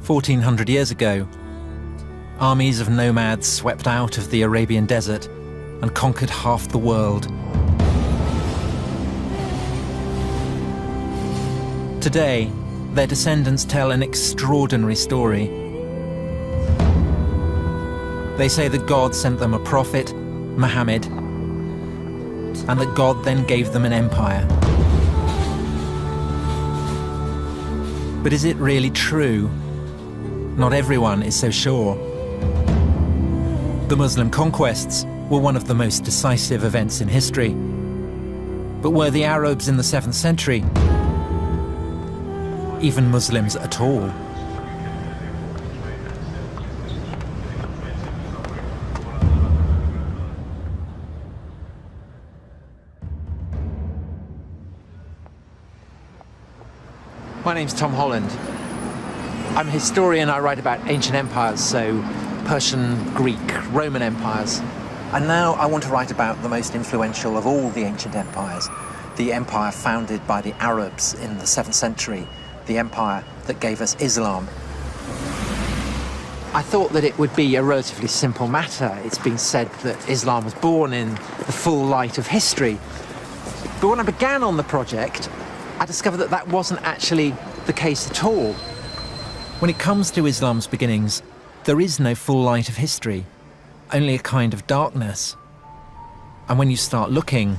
1400 years ago, armies of nomads swept out of the Arabian desert and conquered half the world. Today, their descendants tell an extraordinary story. They say that God sent them a prophet, Muhammad, and that God then gave them an empire. But is it really true? Not everyone is so sure. The Muslim conquests were one of the most decisive events in history. But were the Arabs in the 7th century even Muslims at all? My name's Tom Holland. I'm a historian. I write about ancient empires, so Persian, Greek, Roman empires. And now I want to write about the most influential of all the ancient empires, the empire founded by the Arabs in the 7th century, the empire that gave us Islam. I thought that it would be a relatively simple matter. It's been said that Islam was born in the full light of history. But when I began on the project, I discovered that that wasn't actually the case at all. When it comes to Islam's beginnings, there is no full light of history, only a kind of darkness. And when you start looking,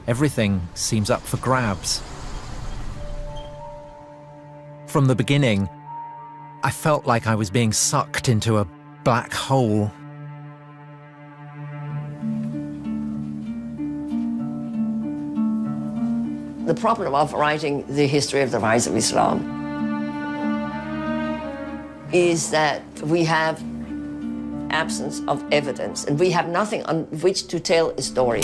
everything seems up for grabs. From the beginning, I felt like I was being sucked into a black hole. The problem of writing the history of the rise of Islam is that we have absence of evidence, and we have nothing on which to tell a story.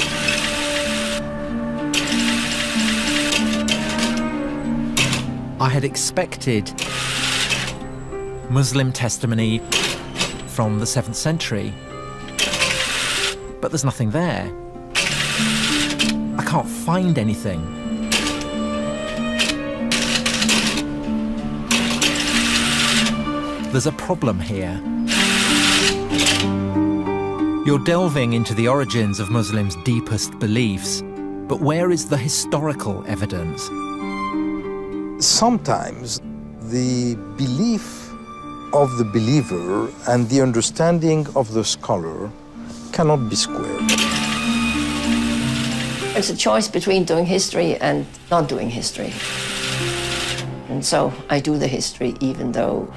I had expected Muslim testimony from the 7th century, but there's nothing there. I can't find anything. There's a problem here. You're delving into the origins of Muslims' deepest beliefs, but where is the historical evidence? Sometimes the belief of the believer and the understanding of the scholar cannot be squared. It's a choice between doing history and not doing history. And so I do the history even though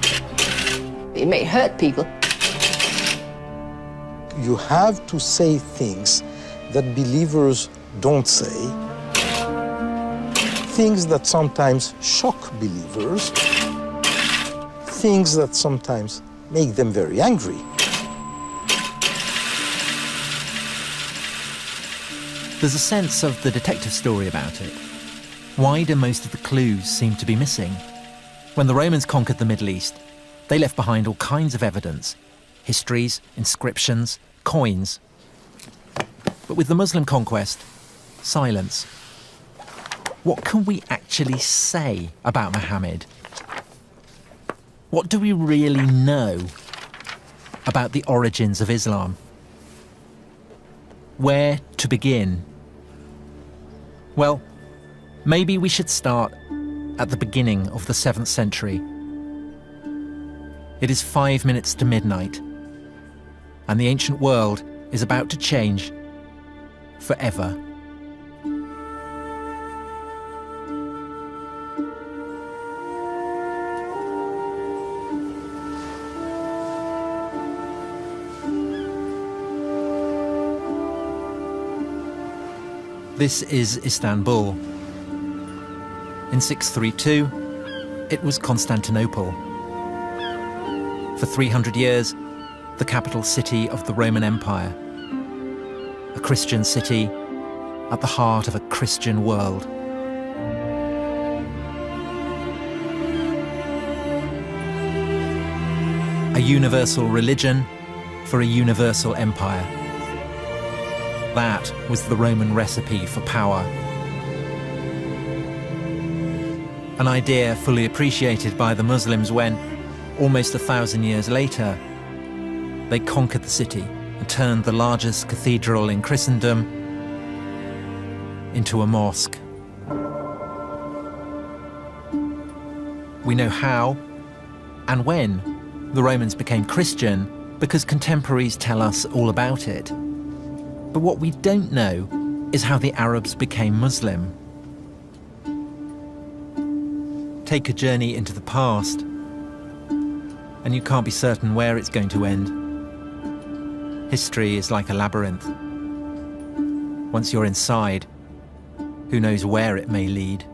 it may hurt people. You have to say things that believers don't say, things that sometimes shock believers, things that sometimes make them very angry. There's a sense of the detective story about it. Why do most of the clues seem to be missing? When the Romans conquered the Middle East, they left behind all kinds of evidence, histories, inscriptions, coins. But with the Muslim conquest, silence. What can we actually say about Muhammad? What do we really know about the origins of Islam? Where to begin? Well, maybe we should start at the beginning of the 7th century. It is 5 minutes to midnight, and the ancient world is about to change forever. This is Istanbul. In 632, it was Constantinople. For 300 years, the capital city of the Roman Empire. A Christian city at the heart of a Christian world. A universal religion for a universal empire. That was the Roman recipe for power. An idea fully appreciated by the Muslims when, almost 1,000 years later, they conquered the city and turned the largest cathedral in Christendom into a mosque. We know how and when the Romans became Christian because contemporaries tell us all about it. But what we don't know is how the Arabs became Muslim. Take a journey into the past, and you can't be certain where it's going to end. History is like a labyrinth. Once you're inside, who knows where it may lead?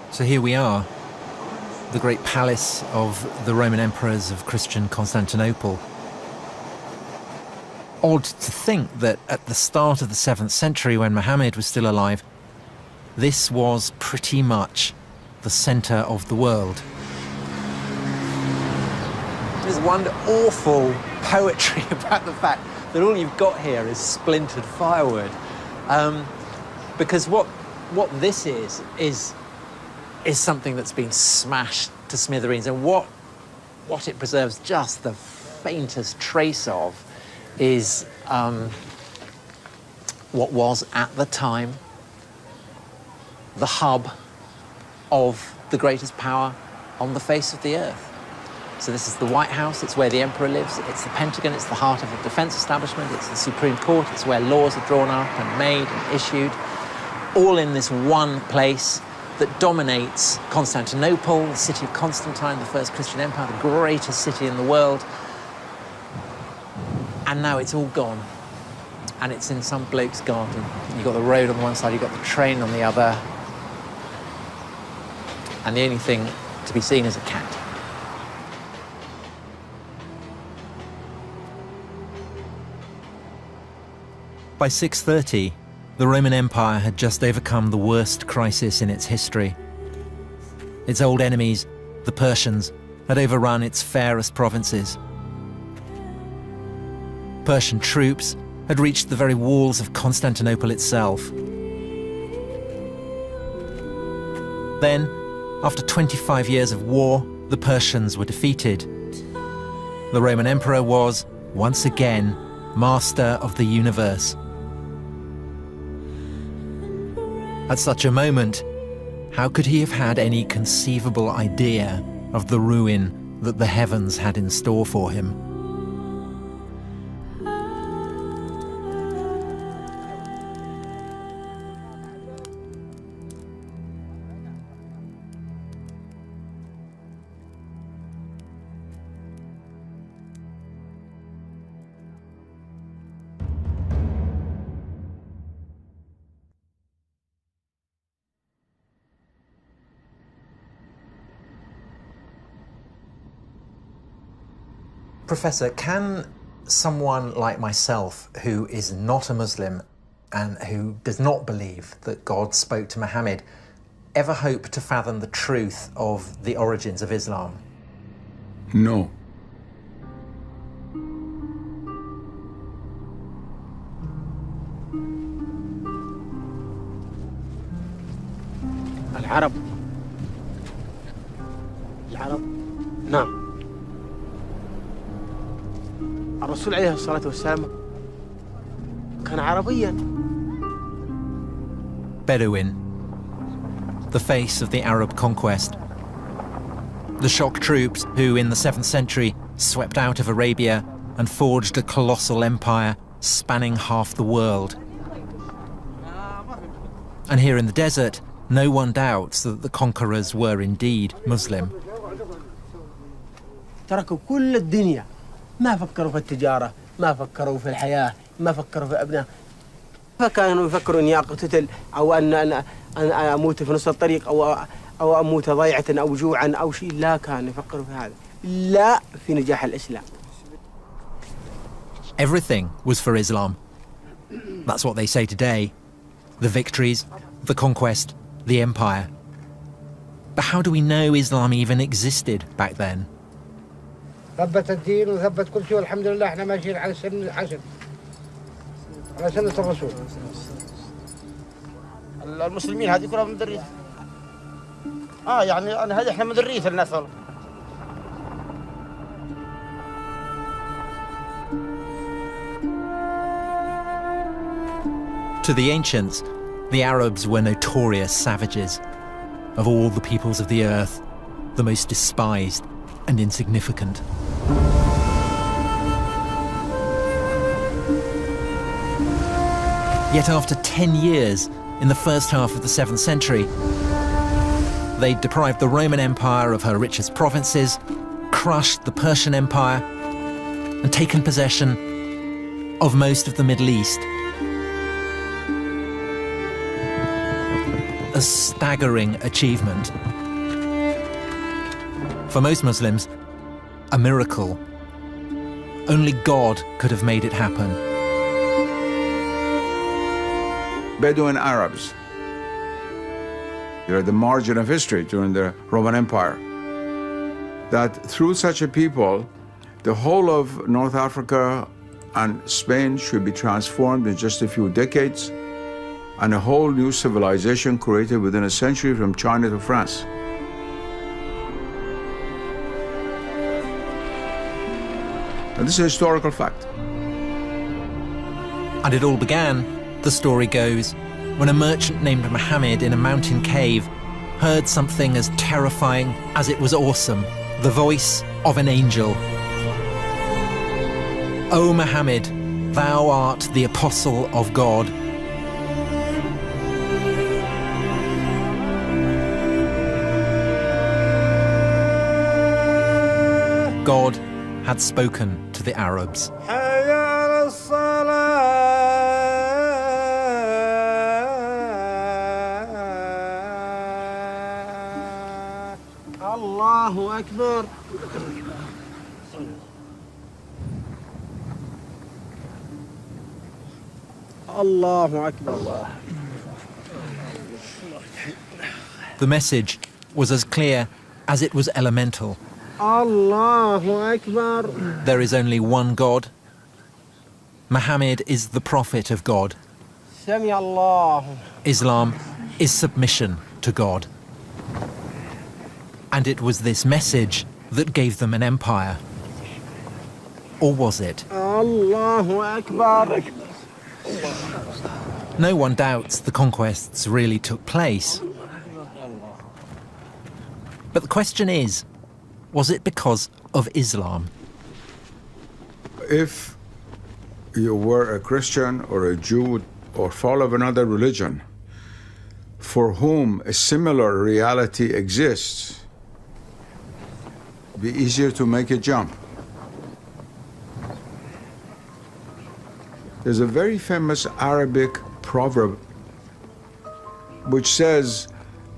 So here we are, the great palace of the Roman emperors of Christian Constantinople. Odd to think that at the start of the 7th century, when Muhammad was still alive, this was pretty much the centre of the world. There's one awful poetry about the fact that all you've got here is splintered firewood. Because what this is something that's been smashed to smithereens, and what it preserves just the faintest trace of is what was at the time the hub of the greatest power on the face of the earth. So this is the White House, it's where the emperor lives, it's the Pentagon, it's the heart of the defense establishment, it's the Supreme Court, it's where laws are drawn up and made and issued, all in this one place that dominates Constantinople, the city of Constantine, the first Christian empire, the greatest city in the world. And now it's all gone. And it's in some bloke's garden. You've got the road on the one side, you've got the train on the other. And the only thing to be seen is a cat. By 630, the Roman Empire had just overcome the worst crisis in its history. Its old enemies, the Persians, had overrun its fairest provinces. Persian troops had reached the very walls of Constantinople itself. Then, after 25 years of war, the Persians were defeated. The Roman Emperor was, once again, master of the universe. At such a moment, how could he have had any conceivable idea of the ruin that the heavens had in store for him? Professor, can someone like myself who is not a Muslim and who does not believe that God spoke to Muhammad ever hope to fathom the truth of the origins of Islam? No. العرب نعم الرسول عليه الصلاة والسلام كان عربيا. Bedouin, the face of the Arab conquest. The shock troops who, in the 7th century, swept out of Arabia and forged a colossal empire spanning half the world. And here in the desert, no one doubts that the conquerors were indeed Muslim. تركوا كل الدنيا ما فكروا في التجارة ما فكروا في الحياة ما فكروا في أبناء فكانوا يفكروا أني أقتل أو أن أموت في نص الطريق أو أموت ضيعة أو جوعا أو شيء لا كانوا يفكروا في هذا لا في نجاح الإسلام. Everything was for Islam. That's what they say today. The victories, the conquest, the empire. But how do we know Islam even existed back then? ثبت الدين وثبت كل شيء والحمد لله احنا ماشيين على سنة عشر على سنة الرسول. المسلمين هذه كلها من ذرية. يعني هذه احنا من ذرية الناس والله. To the ancients, the Arabs were notorious savages. Of all the peoples of the earth, the most despised and insignificant. Yet after 10 years, in the first half of the 7th century, they deprived the Roman Empire of her richest provinces, crushed the Persian Empire, and taken possession of most of the Middle East. A staggering achievement. For most Muslims, a miracle. Only God could have made it happen. Bedouin Arabs, they're at the margin of history during the Roman Empire. That through such a people, the whole of North Africa and Spain should be transformed in just a few decades, and a whole new civilization created within a century from China to France. And this is a historical fact. And it all began, the story goes, when a merchant named Muhammad in a mountain cave heard something as terrifying as it was awesome, the voice of an angel. O Muhammad, thou art the apostle of God. God had spoken to the Arabs. Allahu Akbar. Allahu Akbar. The message was as clear as it was elemental. Allahu Akbar. There is only one God. Muhammad is the prophet of God. Sami Allah. Islam is submission to God. And it was this message that gave them an empire. Or was it? Allahu Akbar. No one doubts the conquests really took place. But the question is, was it because of Islam? If you were a Christian or a Jew or follower of another religion for whom a similar reality exists, it'd be easier to make a jump. There's a very famous Arabic proverb which says,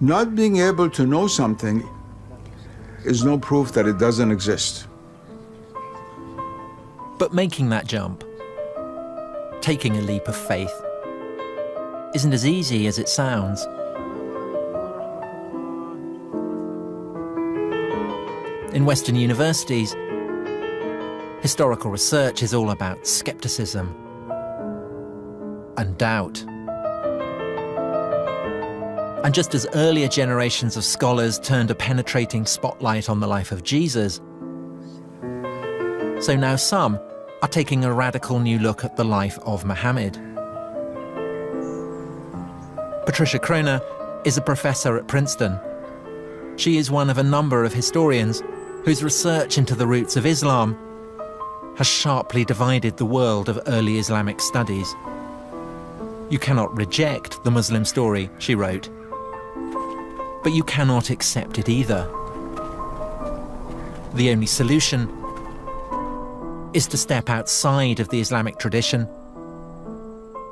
not being able to know something is no proof that it doesn't exist. But making that jump, taking a leap of faith, isn't as easy as it sounds. In Western universities, historical research is all about skepticism and doubt. And just as earlier generations of scholars turned a penetrating spotlight on the life of Jesus, so now some are taking a radical new look at the life of Muhammad. Patricia Crone is a professor at Princeton. She is one of a number of historians whose research into the roots of Islam has sharply divided the world of early Islamic studies. You cannot reject the Muslim story, she wrote, but you cannot accept it either. The only solution is to step outside of the Islamic tradition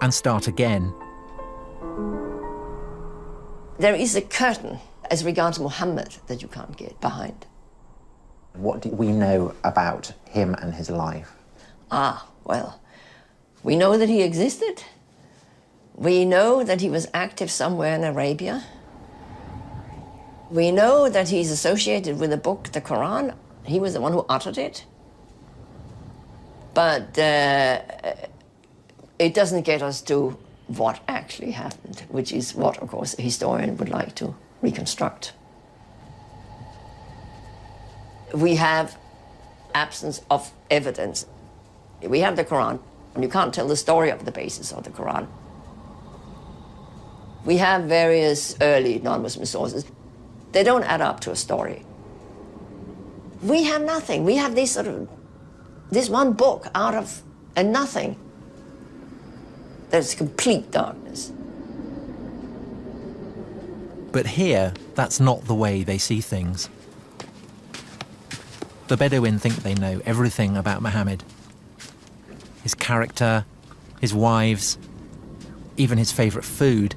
and start again. There is a curtain as regards Muhammad that you can't get behind. What do we know about him and his life? Well, we know that he existed. We know that he was active somewhere in Arabia. We know that he's associated with the book, the Quran. He was the one who uttered it. But it doesn't get us to what actually happened, which is what, of course, a historian would like to reconstruct. We have absence of evidence. We have the Quran, and you can't tell the story of the basis of the Quran. We have various early non-Muslim sources. They don't add up to a story. We have nothing. We have this one book out of a nothing. There's complete darkness. But here, that's not the way they see things. The Bedouin think they know everything about Muhammad. His character, his wives, even his favourite food.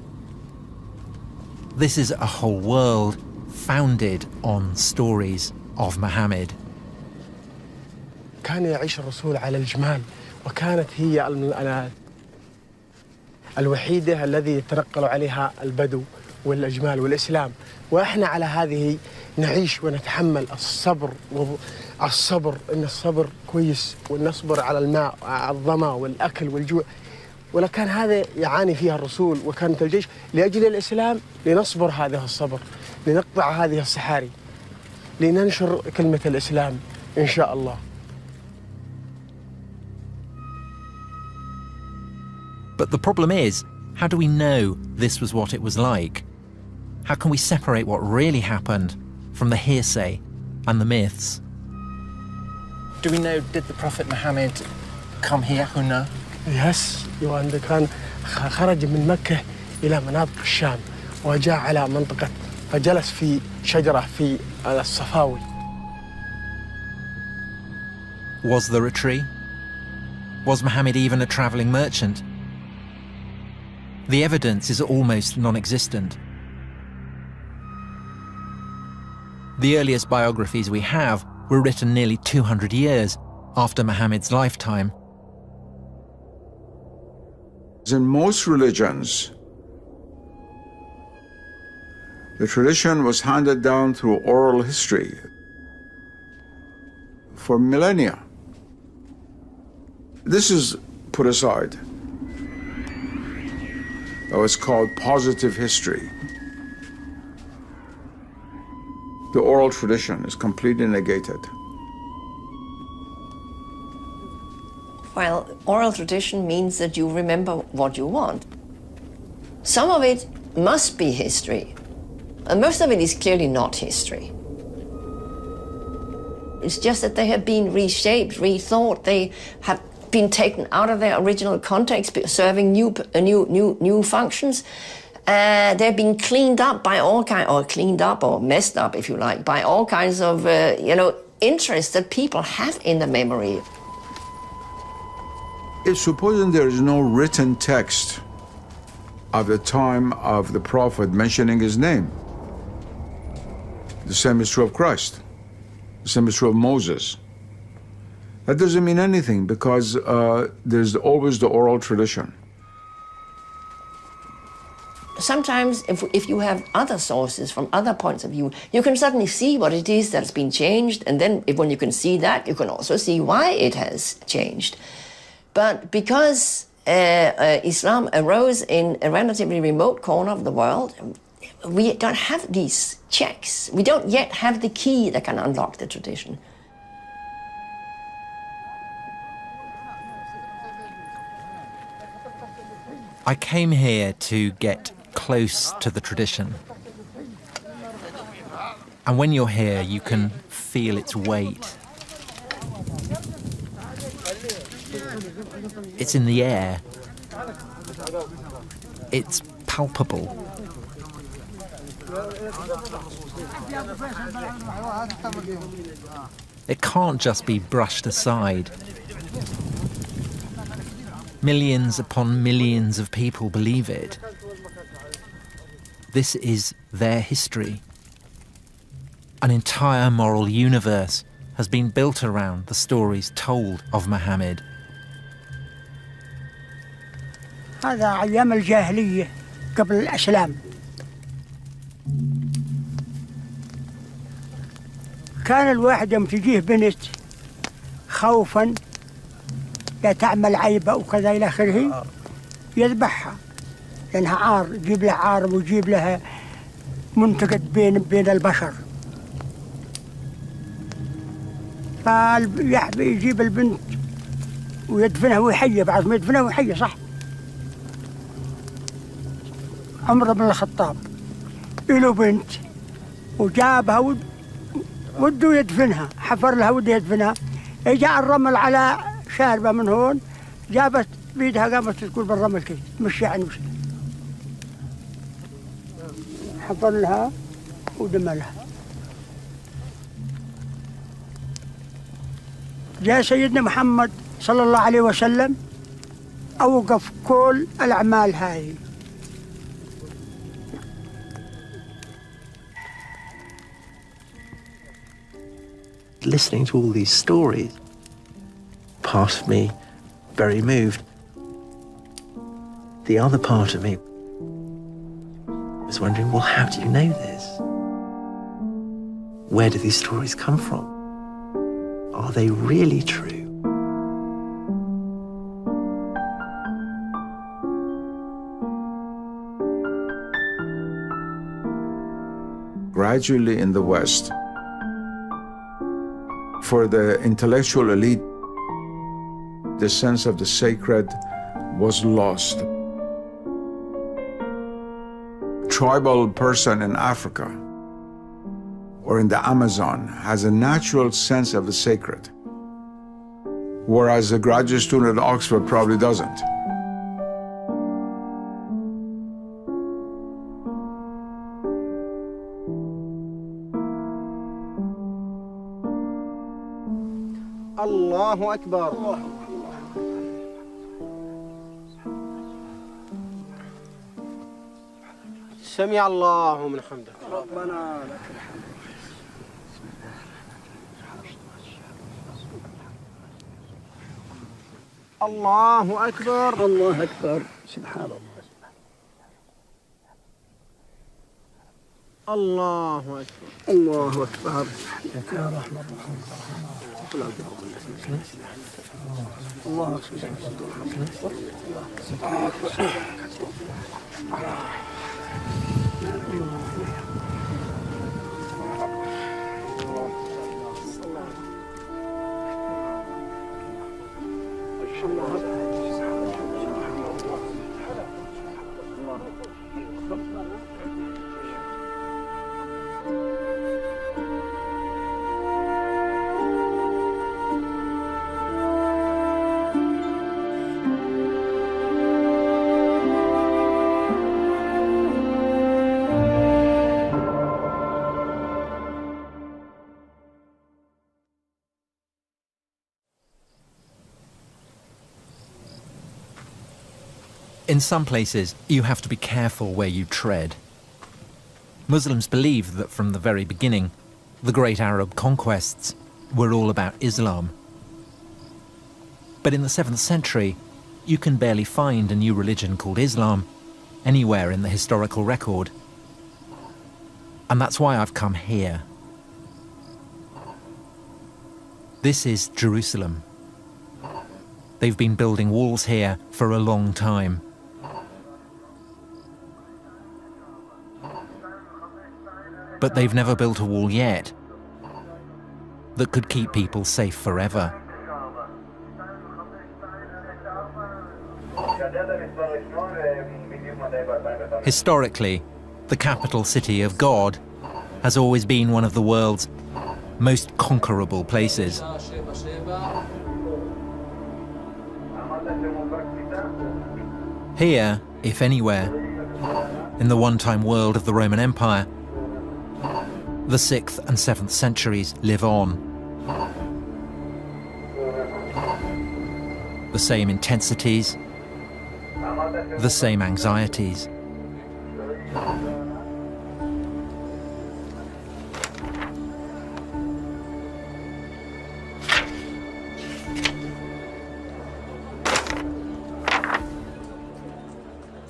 This is a whole world founded on stories of Muhammad. كان يعيش الرسول على الجمال، وكانت هي الوحيدة الذي يتنقل عليها البدو والأجمال والإسلام، وإحنا على هذه نعيش ونتحمل الصبر إن الصبر كويس، ونصبر على الماء على الظما والأكل والجوع. ولكن هذا يعاني فيها الرسول وكانت الجيش لأجل الإسلام، لنصبر هذا الصبر، لنقطع هذه الصحاري، لننشر كلمة الإسلام إن شاء الله. But the problem is, how do we know this was what it was like? How can we separate what really happened from the hearsay and the myths? Do we know, did the Prophet Muhammad come here, Huna? Yes, كان خرج من مكة إلى مناطق الشام وجاء على منطقة فجلس في شجرة في الصفاوي. Was there a tree? Was Muhammad even a travelling merchant? The evidence is almost non-existent. The earliest biographies we have were written nearly 200 years after Muhammad's lifetime. In most religions, the tradition was handed down through oral history for millennia. This is put aside. That was called positive history. The oral tradition is completely negated. Well, oral tradition means that you remember what you want. Some of it must be history, and most of it is clearly not history. It's just that they have been reshaped, rethought. They have been taken out of their original context, serving new functions. They've been cleaned up by all kinds, or cleaned up or messed up, if you like, by all kinds of interests that people have in the memory. If supposing there is no written text of the time of the Prophet mentioning his name, the same is true of Christ, the same is true of Moses. That doesn't mean anything, because there's always the oral tradition. Sometimes if you have other sources from other points of view, you can suddenly see what it is that's been changed, and then when you can see that, you can also see why it has changed. But because Islam arose in a relatively remote corner of the world, we don't have these checks. We don't yet have the key that can unlock the tradition. I came here to get close to the tradition. And when you're here, you can feel its weight. It's in the air. It's palpable. It can't just be brushed aside. Millions upon millions of people believe it. This is their history. An entire moral universe has been built around the stories told of Muhammad. هذا أيام الجاهلية قبل الإسلام. كان الواحد يوم تجيه بنت خوفا لا تعمل عيبة وكذا إلى آخره يذبحها، لأنها عار، يجيب لها عار ويجيب لها منتقد بين البشر. فيجيب البنت ويدفنها ويحيى، بعد ما يدفنها ويحيى صح. عمر بن الخطاب له بنت وجابها وده يدفنها، حفر لها وده يدفنها، جاء الرمل على شاربة من هون، جابت بيدها قامت تقول بالرمل كذا تمشي عن وشها، حفر لها ودملها. جاء سيدنا محمد صلى الله عليه وسلم أوقف كل الأعمال هذه. Listening to all these stories, part of me very moved. The other part of me was wondering, well, how do you know this? Where do these stories come from? Are they really true? Gradually in the West, for the intellectual elite, the sense of the sacred was lost. Tribal person in Africa or in the Amazon has a natural sense of the sacred, whereas a graduate student at Oxford probably doesn't. الله أكبر. سمع الله من حمده. ربنا لك الحمد. الله أكبر. الله أكبر. سبحان الله. الله أكبر. الله أكبر. يا رحمة الله. الله In some places, you have to be careful where you tread. Muslims believe that from the very beginning, the great Arab conquests were all about Islam. But in the 7th century, you can barely find a new religion called Islam anywhere in the historical record. And that's why I've come here. This is Jerusalem. They've been building walls here for a long time. But they've never built a wall yet that could keep people safe forever. Historically, the capital city of God has always been one of the world's most conquerable places. Here, if anywhere, in the one-time world of the Roman Empire, the 6th and 7th centuries live on. The same intensities, the same anxieties.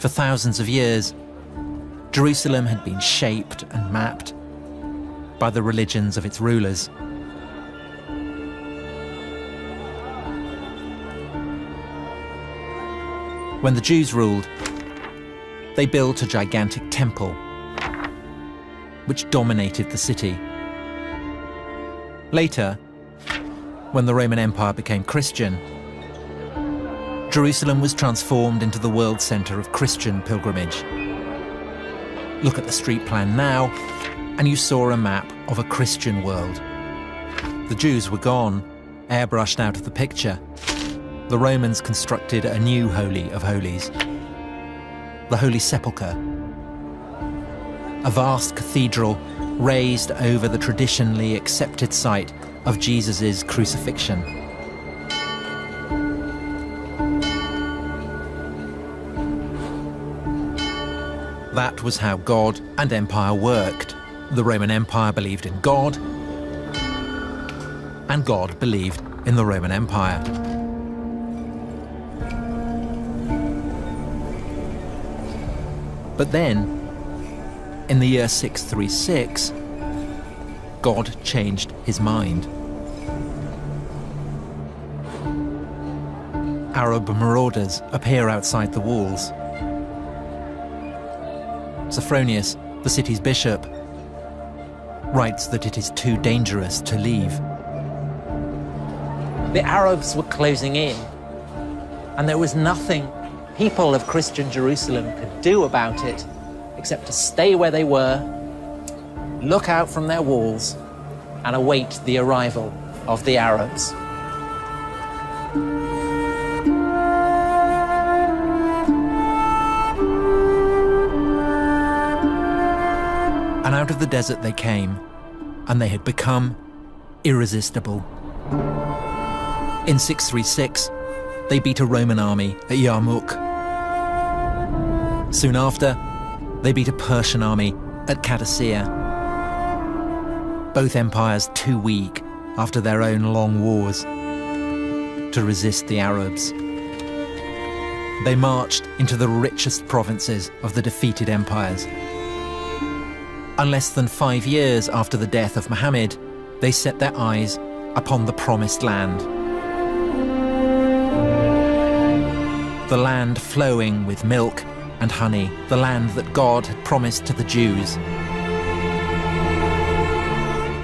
For thousands of years, Jerusalem had been shaped and mapped by the religions of its rulers. When the Jews ruled, they built a gigantic temple which dominated the city. Later, when the Roman Empire became Christian, Jerusalem was transformed into the world centre of Christian pilgrimage. Look at the street plan now, and you saw a map of a Christian world. The Jews were gone, airbrushed out of the picture. The Romans constructed a new Holy of Holies, the Holy Sepulchre, a vast cathedral raised over the traditionally accepted site of Jesus' crucifixion. That was how God and empire worked. The Roman Empire believed in God, and God believed in the Roman Empire. But then, in the year 636, God changed his mind. Arab marauders appear outside the walls. Sophronius, the city's bishop, writes that it is too dangerous to leave. The Arabs were closing in, and there was nothing people of Christian Jerusalem could do about it except to stay where they were, look out from their walls, and await the arrival of the Arabs. And out of the desert they came, and they had become irresistible. In 636, they beat a Roman army at Yarmouk. Soon after, they beat a Persian army at Qadisiyah. Both empires too weak after their own long wars to resist the Arabs. They marched into the richest provinces of the defeated empires. And less than 5 years after the death of Muhammad, they set their eyes upon the Promised Land. The land flowing with milk and honey, the land that God had promised to the Jews.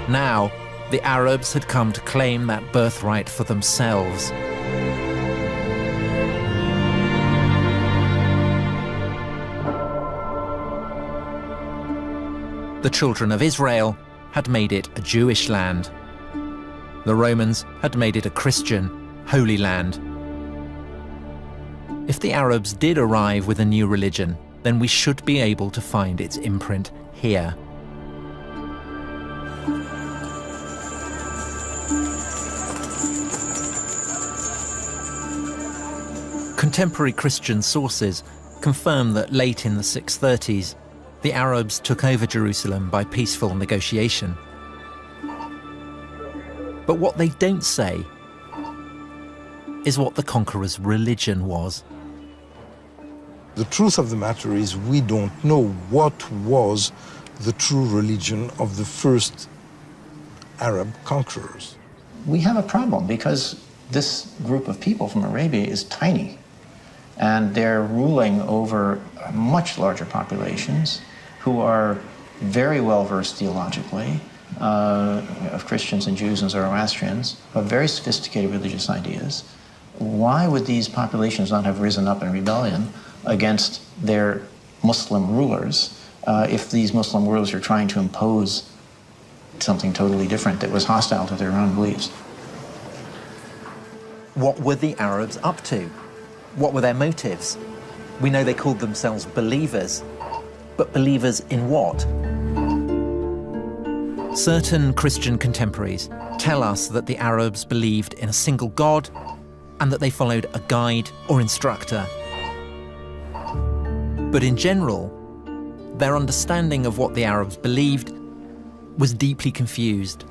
Now, the Arabs had come to claim that birthright for themselves. The children of Israel had made it a Jewish land. The Romans had made it a Christian, holy land. If the Arabs did arrive with a new religion, then we should be able to find its imprint here. Contemporary Christian sources confirm that late in the 630s, the Arabs took over Jerusalem by peaceful negotiation. But what they don't say is what the conqueror's religion was. The truth of the matter is we don't know what was the true religion of the first Arab conquerors. We have a problem because this group of people from Arabia is tiny, and they're ruling over much larger populations who are very well versed theologically, of Christians and Jews and Zoroastrians, but very sophisticated religious ideas. Why would these populations not have risen up in rebellion against their Muslim rulers if these Muslim rulers are trying to impose something totally different that was hostile to their own beliefs? What were the Arabs up to? What were their motives? We know they called themselves believers, but believers in what? Certain Christian contemporaries tell us that the Arabs believed in a single God and that they followed a guide or instructor. But in general, their understanding of what the Arabs believed was deeply confused.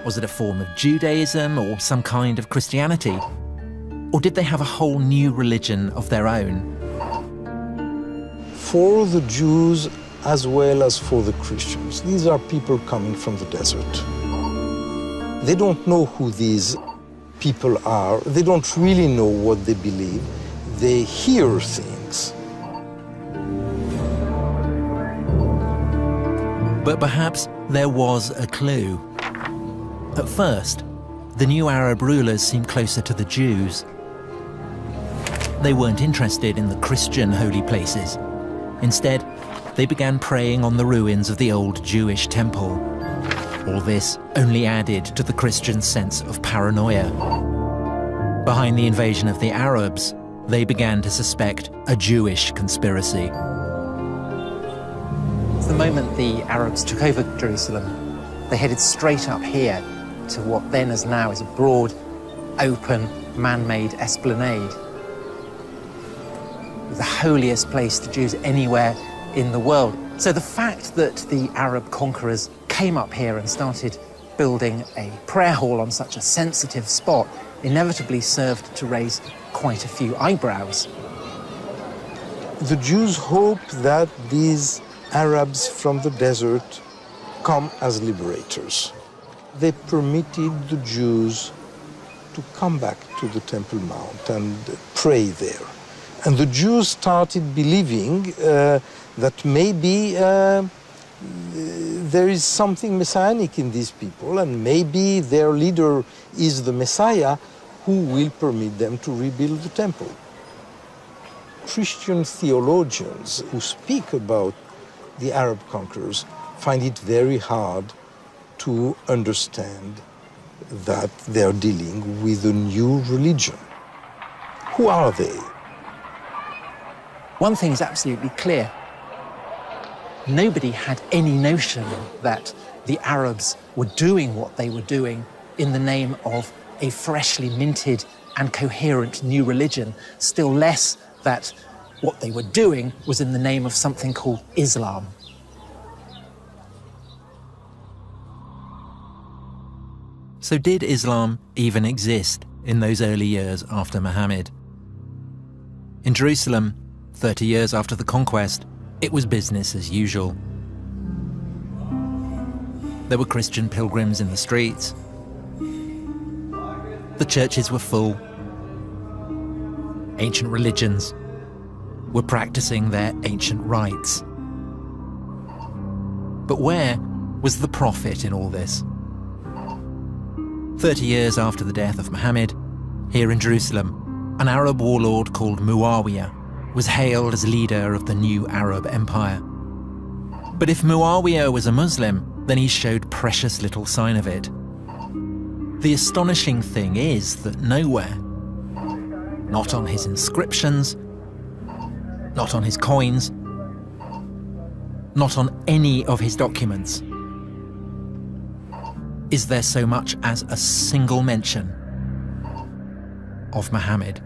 Was it a form of Judaism or some kind of Christianity? Or did they have a whole new religion of their own? for the Jews as well as for the Christians. These are people coming from the desert. They don't know who these people are. They don't really know what they believe. They hear things. But perhaps there was a clue. At first, the new Arab rulers seemed closer to the Jews. They weren't interested in the Christian holy places. Instead, they began praying on the ruins of the old Jewish temple. All this only added to the Christians' sense of paranoia. Behind the invasion of the Arabs, they began to suspect a Jewish conspiracy. The moment the Arabs took over Jerusalem, they headed straight up here to what then as now is a broad, open, man-made esplanade. The holiest place to Jews anywhere in the world. So the fact that the Arab conquerors came up here and started building a prayer hall on such a sensitive spot inevitably served to raise quite a few eyebrows. The Jews hope that these Arabs from the desert come as liberators. They permitted the Jews to come back to the Temple Mount and pray there. And the Jews started believing that maybe there is something messianic in these people, and maybe their leader is the Messiah who will permit them to rebuild the temple. Christian theologians who speak about the Arab conquerors find it very hard to understand that they're dealing with a new religion. Who are they? One thing is absolutely clear. Nobody had any notion that the Arabs were doing what they were doing in the name of a freshly minted and coherent new religion, still less that what they were doing was in the name of something called Islam. So did Islam even exist in those early years after Muhammad? In Jerusalem, 30 years after the conquest, it was business as usual. There were Christian pilgrims in the streets. The churches were full. Ancient religions were practicing their ancient rites. But where was the prophet in all this? 30 years after the death of Muhammad, here in Jerusalem, an Arab warlord called Muawiyah was hailed as leader of the new Arab Empire. But if Muawiyah was a Muslim, then he showed precious little sign of it. The astonishing thing is that nowhere, not on his inscriptions, not on his coins, not on any of his documents, is there so much as a single mention of Muhammad.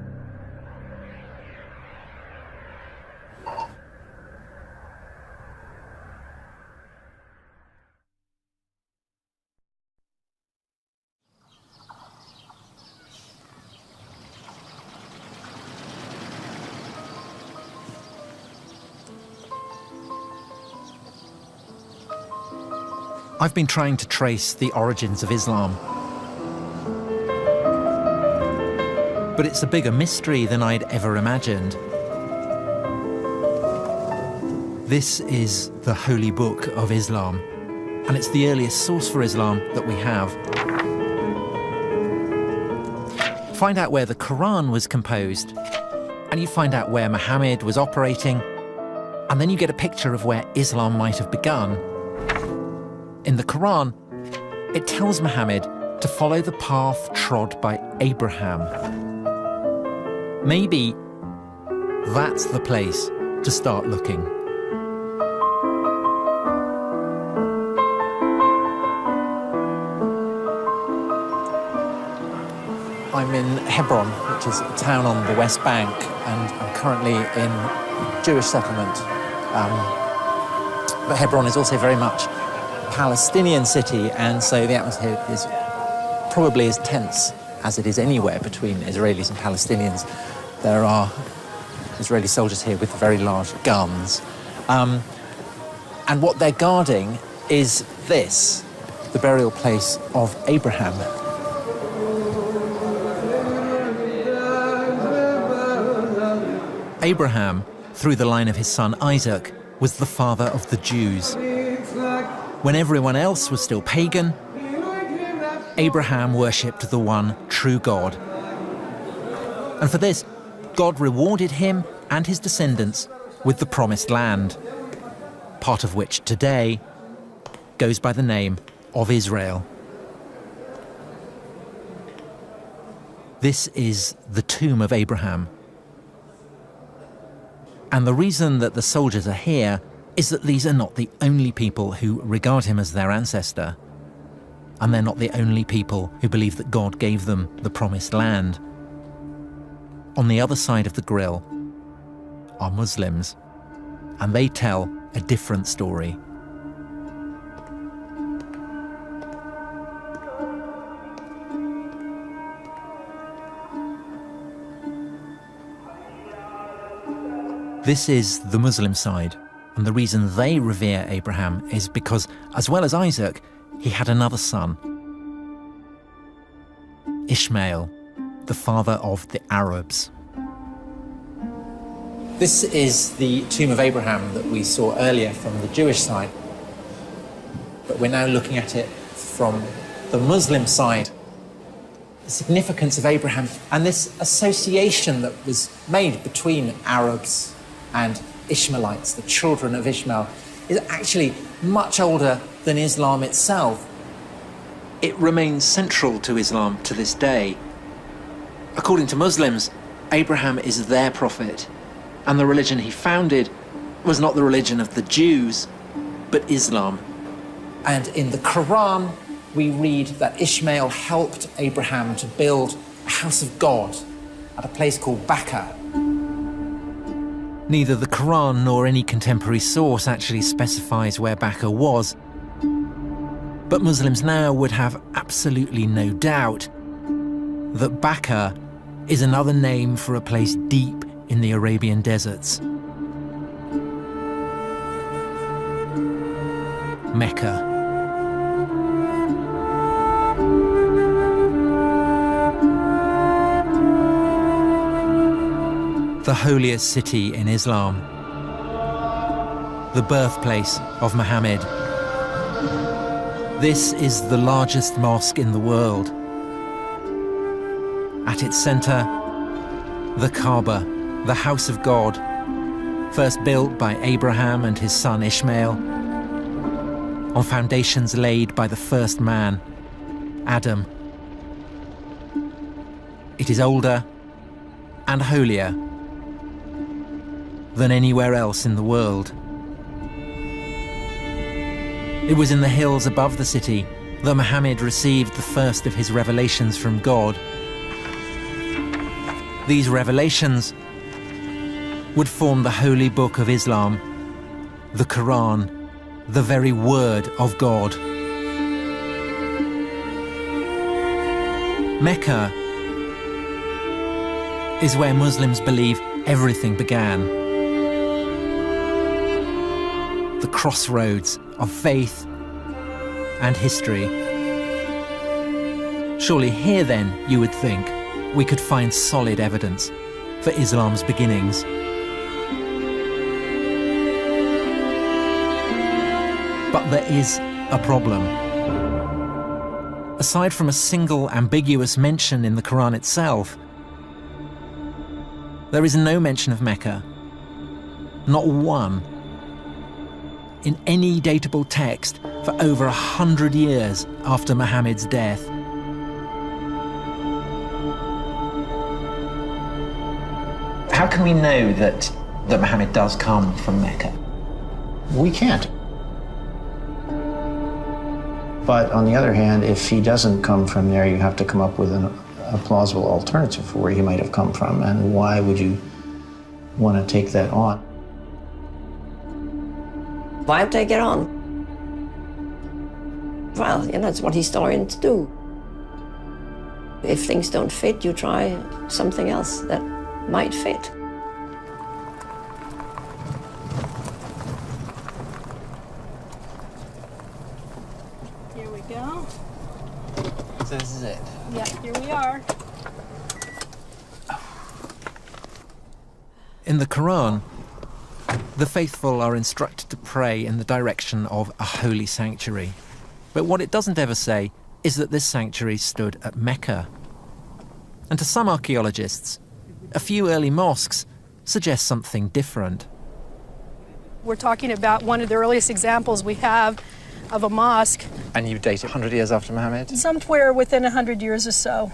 I've been trying to trace the origins of Islam. But it's a bigger mystery than I'd ever imagined. This is the Holy Book of Islam, and it's the earliest source for Islam that we have. Find out where the Quran was composed, and you find out where Muhammad was operating, and then you get a picture of where Islam might have begun. In the Quran, it tells Muhammad to follow the path trod by Abraham. Maybe that's the place to start looking. I'm in Hebron, which is a town on the West Bank, and I'm currently in a Jewish settlement. But Hebron is also very much Palestinian city, and so the atmosphere is probably as tense as it is anywhere between Israelis and Palestinians. There are Israeli soldiers here with very large guns. And what they're guarding is this, the burial place of Abraham. Abraham, through the line of his son Isaac, was the father of the Jews. When everyone else was still pagan, Abraham worshipped the one true God. And for this, God rewarded him and his descendants with the promised land, part of which today goes by the name of Israel. This is the tomb of Abraham. And the reason that the soldiers are here is that these are not the only people who regard him as their ancestor, and they're not the only people who believe that God gave them the promised land. On the other side of the grill are Muslims, and they tell a different story. This is the Muslim side, and the reason they revere Abraham is because, as well as Isaac, he had another son, Ishmael, the father of the Arabs. This is the tomb of Abraham that we saw earlier from the Jewish side, but we're now looking at it from the Muslim side. The significance of Abraham and this association that was made between Arabs and Ishmaelites, the children of Ishmael, is actually much older than Islam itself. It remains central to Islam to this day. According to Muslims, Abraham is their prophet, and the religion he founded was not the religion of the Jews, but Islam. And in the Quran, we read that Ishmael helped Abraham to build a house of God at a place called Mecca. Neither the Quran nor any contemporary source actually specifies where Mecca was, but Muslims now would have absolutely no doubt that Mecca is another name for a place deep in the Arabian deserts. Mecca. The holiest city in Islam, the birthplace of Muhammad. This is the largest mosque in the world. At its center, the Kaaba, the house of God, first built by Abraham and his son Ishmael, on foundations laid by the first man, Adam. It is older and holier than anywhere else in the world. It was in the hills above the city that Muhammad received the first of his revelations from God. These revelations would form the holy book of Islam, the Quran, the very word of God. Mecca is where Muslims believe everything began. The crossroads of faith and history. Surely here then, you would think, we could find solid evidence for Islam's beginnings. But there is a problem. Aside from a single ambiguous mention in the Quran itself, there is no mention of Mecca, not one, in any datable text for over 100 years after Muhammad's death. How can we know that Muhammad does come from Mecca? We can't. But on the other hand, if he doesn't come from there, you have to come up with a plausible alternative for where he might have come from, and why would you want to take that on? Why take it on? Well, you know, it's what historians do. If things don't fit, you try something else that might fit. So this is it. Yeah, here we are. In the Quran, the faithful are instructed to pray in the direction of a holy sanctuary. But what it doesn't ever say is that this sanctuary stood at Mecca. And to some archaeologists, a few early mosques suggest something different. We're talking about one of the earliest examples we have of a mosque. And you date it 100 years after Muhammad? Somewhere within 100 years or so.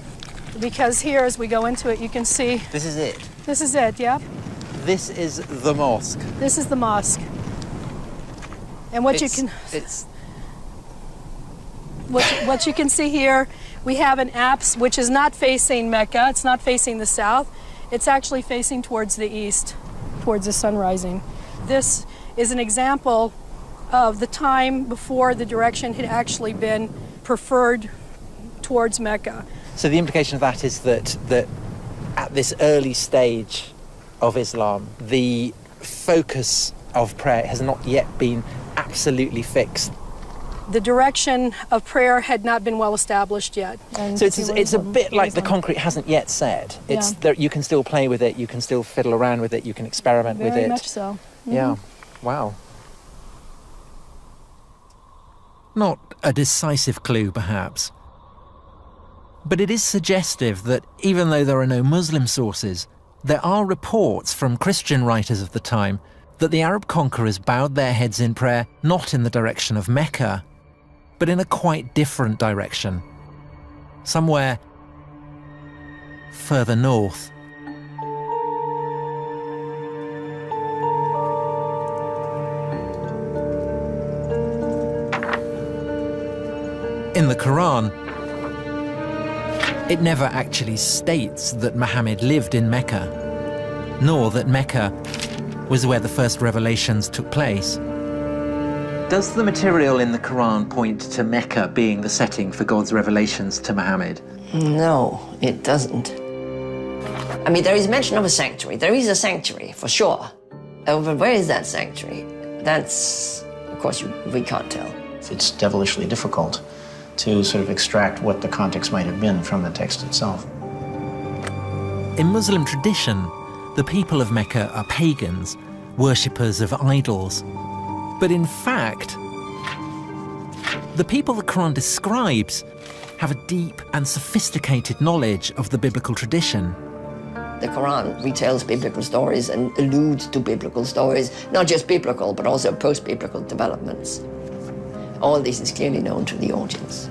Because here, as we go into it, you can see... This is it? This is it, yeah. This is the mosque? This is the mosque. And what what you can see here, we have an apse which is not facing Mecca. It's not facing the south. It's actually facing towards the east, towards the sun rising. This is an example of the time before the direction had actually been preferred towards Mecca. So the implication of that is that at this early stage of Islam, the focus of prayer has not yet been absolutely fixed. The direction of prayer had not been well established yet. And so it's a bit like the concrete hasn't yet set. It's there, you can still play with it, you can still fiddle around with it, you can experiment with it. Very much so. Mm-hmm. Yeah. Wow. Not a decisive clue, perhaps. But it is suggestive that even though there are no Muslim sources, there are reports from Christian writers of the time that the Arab conquerors bowed their heads in prayer not in the direction of Mecca, but in a quite different direction, somewhere further north. In the Quran, it never actually states that Muhammad lived in Mecca, nor that Mecca was where the first revelations took place. Does the material in the Quran point to Mecca being the setting for God's revelations to Muhammad? No, it doesn't. I mean, there is mention of a sanctuary. There is a sanctuary, for sure. But where is that sanctuary? That's, of course, we can't tell. It's devilishly difficult to sort of extract what the context might have been from the text itself. In Muslim tradition, the people of Mecca are pagans, worshippers of idols. But in fact, the people the Quran describes have a deep and sophisticated knowledge of the biblical tradition. The Quran retells biblical stories and alludes to biblical stories, not just biblical, but also post-biblical developments. All this is clearly known to the audience.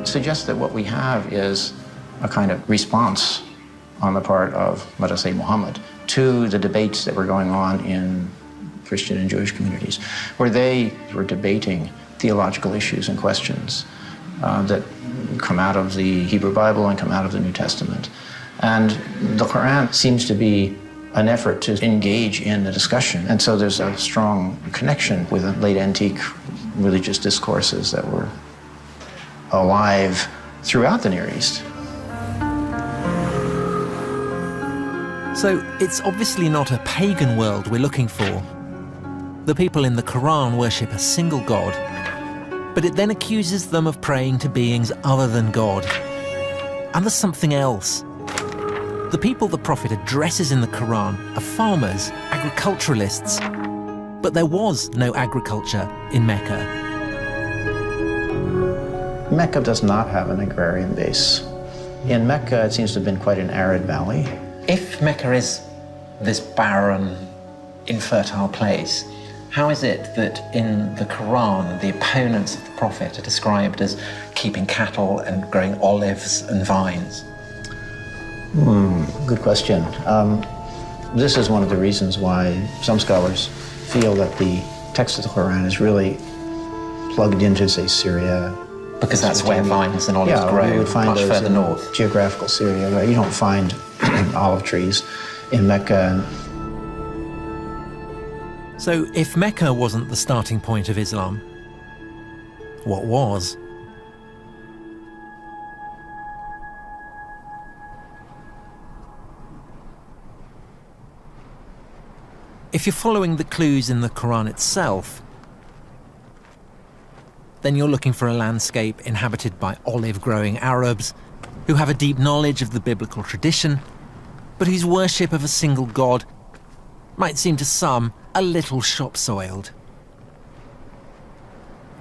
It suggests that what we have is a kind of response on the part of, let us say, Muhammad, to the debates that were going on in Christian and Jewish communities, where they were debating theological issues and questions that come out of the Hebrew Bible and come out of the New Testament. And the Quran seems to be an effort to engage in the discussion. And so there's a strong connection with the late antique religious discourses that were alive throughout the Near East. So it's obviously not a pagan world we're looking for. The people in the Quran worship a single God, but it then accuses them of praying to beings other than God. And there's something else. The people the Prophet addresses in the Quran are farmers, agriculturalists, but there was no agriculture in Mecca. Mecca does not have an agrarian base. In Mecca, it seems to have been quite an arid valley. If Mecca is this barren, infertile place, how is it that in the Quran, the opponents of the Prophet are described as keeping cattle and growing olives and vines? Good question. This is one of the reasons why some scholars feel that the text of the Quran is really plugged into, say, Syria. Because that's where vines and olives grow, you would find much those further in north. Geographical Syria, right? You don't find olive trees in Mecca. So if Mecca wasn't the starting point of Islam, what was? If you're following the clues in the Quran itself, then you're looking for a landscape inhabited by olive-growing Arabs who have a deep knowledge of the biblical tradition, but whose worship of a single god might seem to some a little shop-soiled.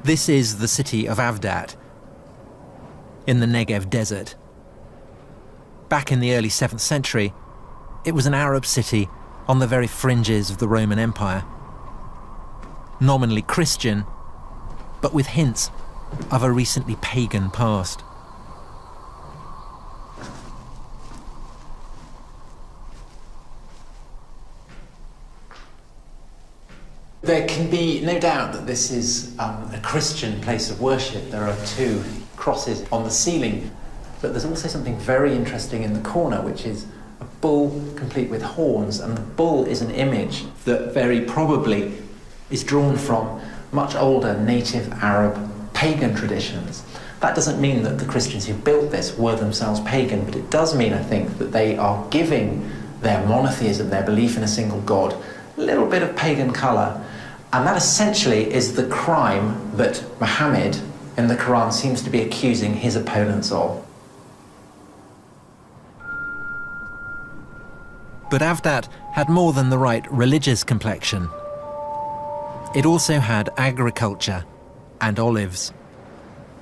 This is the city of Avdat, in the Negev desert. Back in the early 7th century, it was an Arab city on the very fringes of the Roman Empire. Nominally Christian, but with hints of a recently pagan past. There can be no doubt that this is a Christian place of worship. There are 2 crosses on the ceiling, but there's also something very interesting in the corner, which is a bull complete with horns, and the bull is an image that very probably is drawn from much older native Arab pagan traditions. That doesn't mean that the Christians who built this were themselves pagan, but it does mean, I think, that they are giving their monotheism, their belief in a single god, a little bit of pagan colour. And that essentially is the crime that Muhammad in the Quran seems to be accusing his opponents of. But Avdat had more than the right religious complexion. It also had agriculture and olives.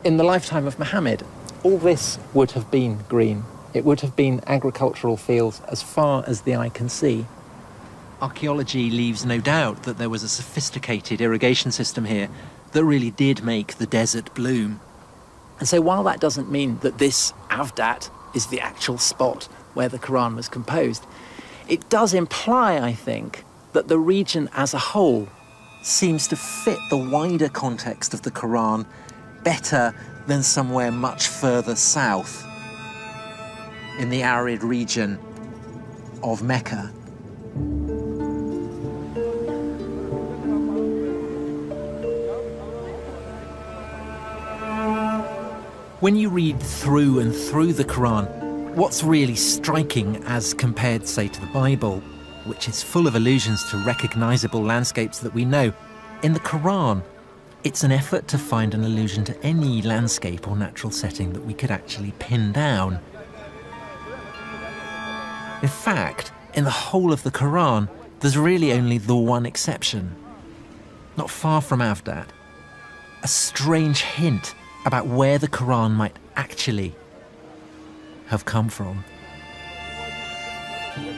In the lifetime of Muhammad, all this would have been green. It would have been agricultural fields as far as the eye can see. Archaeology leaves no doubt that there was a sophisticated irrigation system here that really did make the desert bloom. And so while that doesn't mean that this Avdat is the actual spot where the Quran was composed, it does imply, I think, that the region as a whole seems to fit the wider context of the Quran better than somewhere much further south in the arid region of Mecca. When you read through and through the Quran, what's really striking as compared, say, to the Bible, which is full of allusions to recognizable landscapes that we know, in the Quran, it's an effort to find an allusion to any landscape or natural setting that we could actually pin down. In fact, in the whole of the Quran, there's really only the one exception. Not far from Avdat, a strange hint about where the Quran might actually have come from.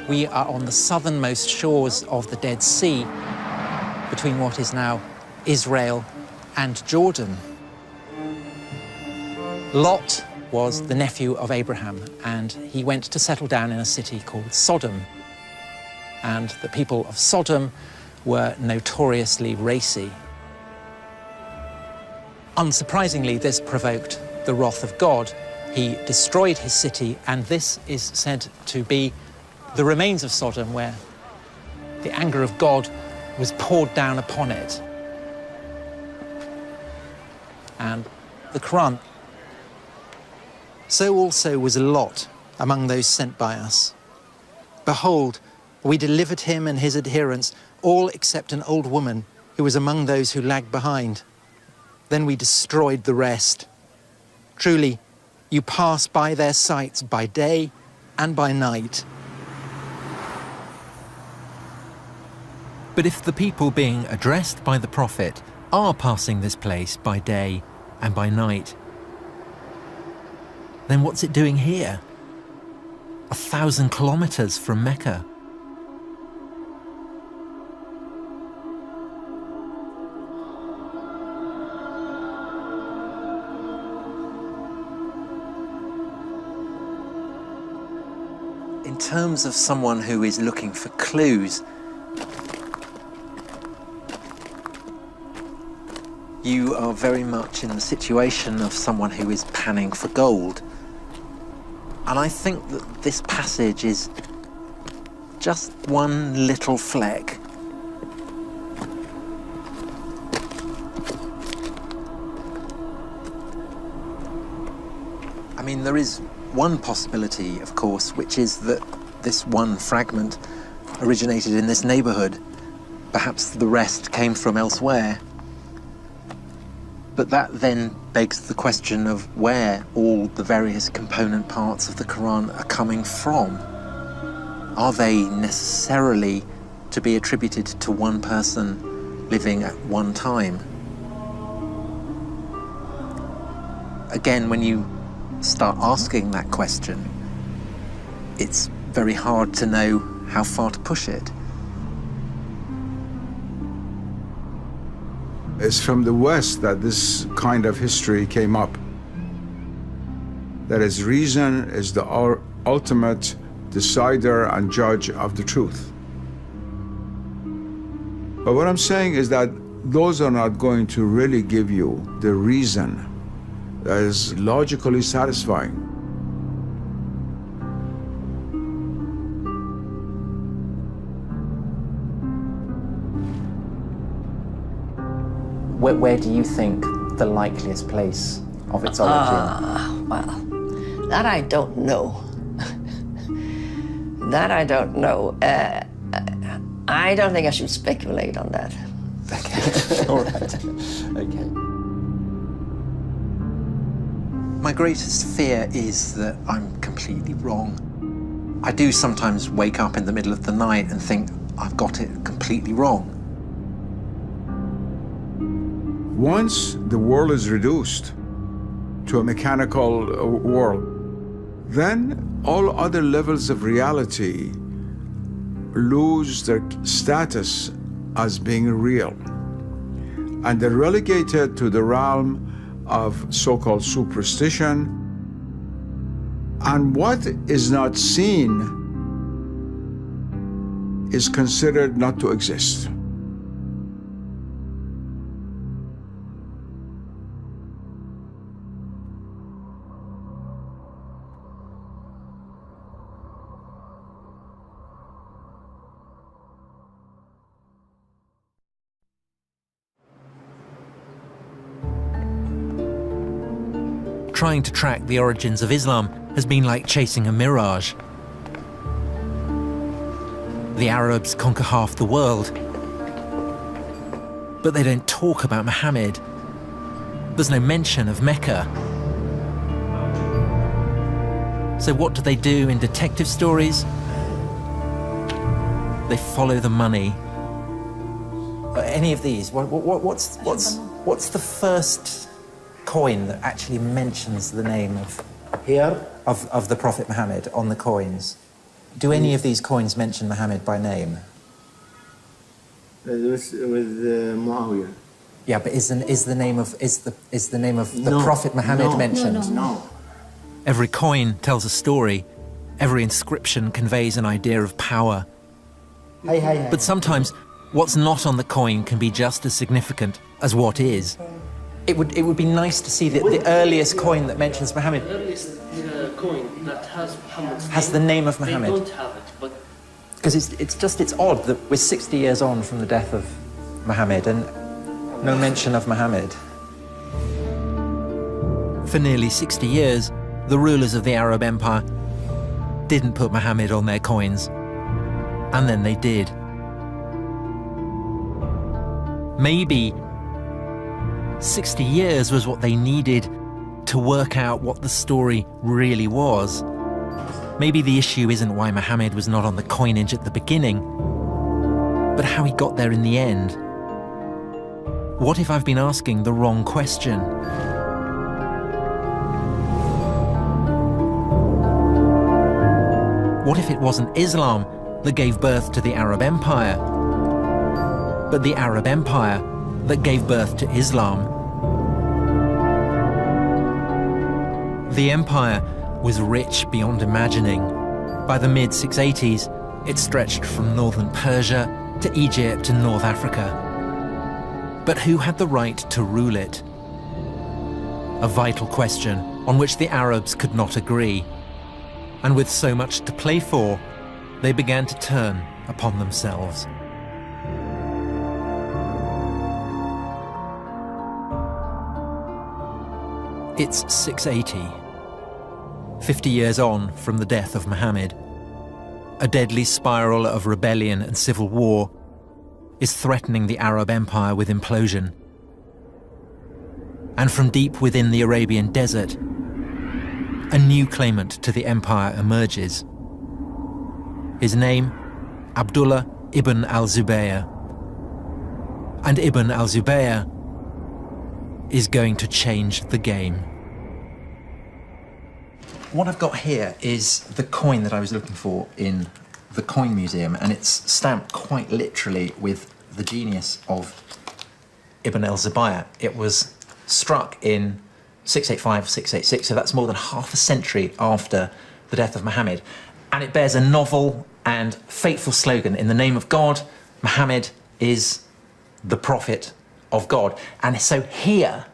We are on the southernmost shores of the Dead Sea, between what is now Israel and Jordan. Lot was the nephew of Abraham, and he went to settle down in a city called Sodom. And the people of Sodom were notoriously racy. Unsurprisingly, this provoked the wrath of God. He destroyed his city, and this is said to be the remains of Sodom, where the anger of God was poured down upon it. And the Quran. So also was Lot among those sent by us. Behold, we delivered him and his adherents, all except an old woman who was among those who lagged behind. Then we destroyed the rest. Truly, you pass by their sites by day and by night. But if the people being addressed by the prophet are passing this place by day and by night, then what's it doing here? 1,000 kilometers from Mecca. In terms of someone who is looking for clues, you are very much in the situation of someone who is panning for gold. And I think that this passage is just one little fleck. I mean, there is one possibility, of course, which is that this one fragment originated in this neighborhood. Perhaps the rest came from elsewhere. But that then begs the question of where all the various component parts of the Quran are coming from. Are they necessarily to be attributed to one person living at one time? Again, when you start asking that question, it's very hard to know how far to push it. It's from the West that this kind of history came up. That is, reason is the ultimate decider and judge of the truth. But what I'm saying is that those are not going to really give you the reason that is logically satisfying. Where do you think the likeliest place of its origin? Well, that I don't know. That I don't know. I don't think I should speculate on that. Okay, all right. Okay. My greatest fear is that I'm completely wrong. I do sometimes wake up in the middle of the night and think I've got it completely wrong. Once the world is reduced to a mechanical world, then all other levels of reality lose their status as being real. And they're relegated to the realm of so-called superstition. And what is not seen is considered not to exist. Trying to track the origins of Islam has been like chasing a mirage. The Arabs conquer half the world, but they don't talk about Muhammad. There's no mention of Mecca. So what do they do in detective stories? They follow the money. Any of these? What's the first coin that actually mentions the name of of the Prophet Muhammad on the coins? Do any of these coins mention Muhammad by name? with Muawiyah. Yeah, but is the name of the Prophet Muhammad mentioned? No. Every coin tells a story. Every inscription conveys an idea of power. But sometimes what's not on the coin can be just as significant as what is. It would be nice to see the earliest coin that mentions Muhammad. The earliest coin that has Muhammad's name. Has the name of Muhammad. They don't have it, but because it's odd that we're 60 years on from the death of Muhammad and no mention of Muhammad. For nearly 60 years, the rulers of the Arab Empire didn't put Muhammad on their coins. And then they did. Maybe 60 years was what they needed to work out what the story really was. Maybe the issue isn't why Muhammad was not on the coinage at the beginning, but how he got there in the end. What if I've been asking the wrong question? What if it wasn't Islam that gave birth to the Arab Empire, but the Arab Empire that gave birth to Islam? The empire was rich beyond imagining. By the mid-680s, it stretched from northern Persia to Egypt and North Africa. But who had the right to rule it? A vital question on which the Arabs could not agree. And with so much to play for, they began to turn upon themselves. It's 680, 50 years on from the death of Muhammad. A deadly spiral of rebellion and civil war is threatening the Arab Empire with implosion. And from deep within the Arabian desert, a new claimant to the empire emerges. His name, Abdullah ibn al-Zubayr. And Ibn al-Zubayr is going to change the game. What I've got here is the coin that I was looking for in the Coin Museum, and it's stamped quite literally with the genius of Ibn al-Zubayr. It was struck in 685, 686, so that's more than half a century after the death of Muhammad. And it bears a novel and fateful slogan: in the name of God, Muhammad is the prophet of God. And so here,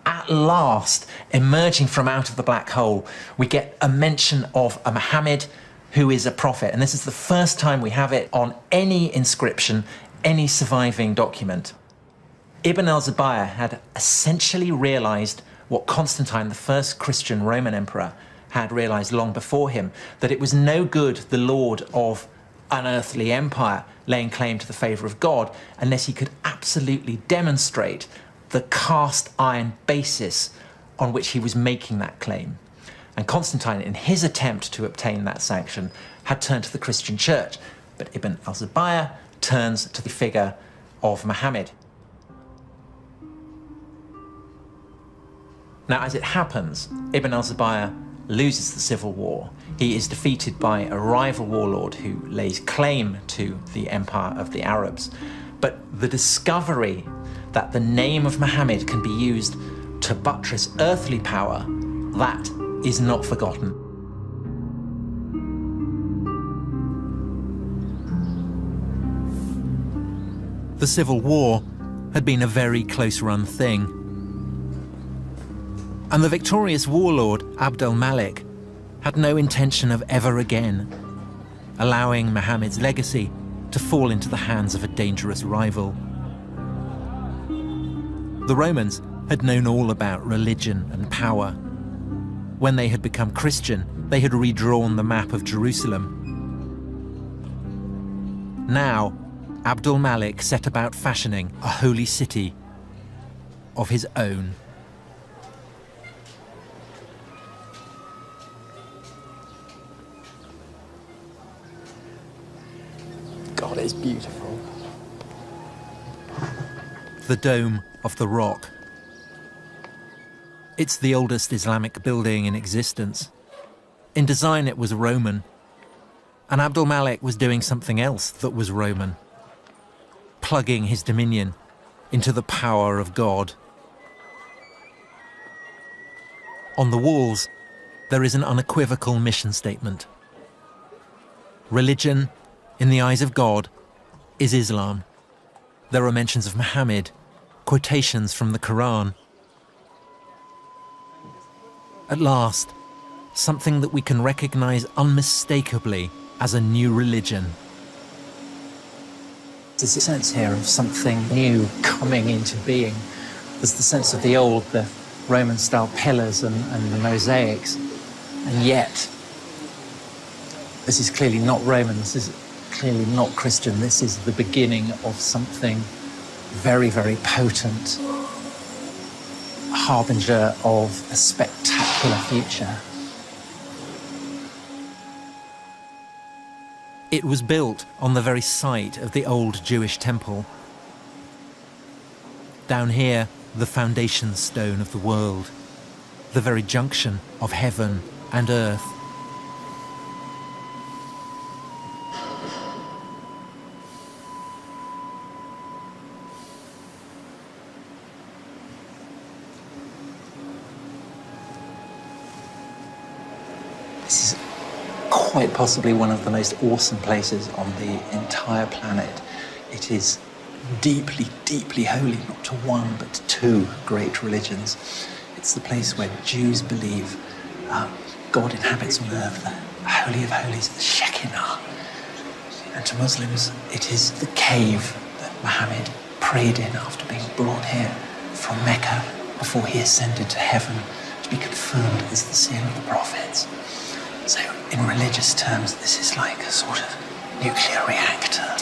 at last, emerging from out of the black hole, we get a mention of a Muhammad who is a prophet. And this is the first time we have it on any inscription, any surviving document. Ibn al-Zubayr had essentially realized what Constantine, the first Christian Roman emperor, had realized long before him, that it was no good the lord of an earthly empire laying claim to the favor of God unless he could absolutely demonstrate the cast iron basis on which he was making that claim. And Constantine, in his attempt to obtain that sanction, had turned to the Christian church. But Ibn al-Zubayr turns to the figure of Muhammad. Now, as it happens, Ibn al-Zubayr loses the civil war. He is defeated by a rival warlord who lays claim to the empire of the Arabs. But the discovery that the name of Muhammad can be used to buttress earthly power, that is not forgotten. The civil war had been a very close-run thing. And the victorious warlord, Abd al-Malik, had no intention of ever again allowing Muhammad's legacy to fall into the hands of a dangerous rival. The Romans had known all about religion and power. When they had become Christian, they had redrawn the map of Jerusalem. Now, Abd al-Malik set about fashioning a holy city of his own. God, it's beautiful. The Dome of the Rock. It's the oldest Islamic building in existence. In design, it was Roman. And Abd al-Malik was doing something else that was Roman, plugging his dominion into the power of God. On the walls, there is an unequivocal mission statement. Religion, in the eyes of God, is Islam. There are mentions of Muhammad, quotations from the Quran. At last, something that we can recognize unmistakably as a new religion. There's a sense here of something new coming into being. There's the sense of the old, the Roman-style pillars and the mosaics. And yet, this is clearly not Roman, this is clearly not Christian. This is the beginning of something very, very potent, a harbinger of a spectacular future. It was built on the very site of the old Jewish temple. Down here, the foundation stone of the world, the very junction of heaven and earth. This is quite possibly one of the most awesome places on the entire planet. It is deeply, deeply holy, not to one, but to two great religions. It's the place where Jews believe God inhabits on earth, the Holy of Holies, the Shekinah. And to Muslims, it is the cave that Muhammad prayed in after being brought here from Mecca before he ascended to heaven to be confirmed as the seal of the prophets. So, in religious terms, this is like a sort of nuclear reactor,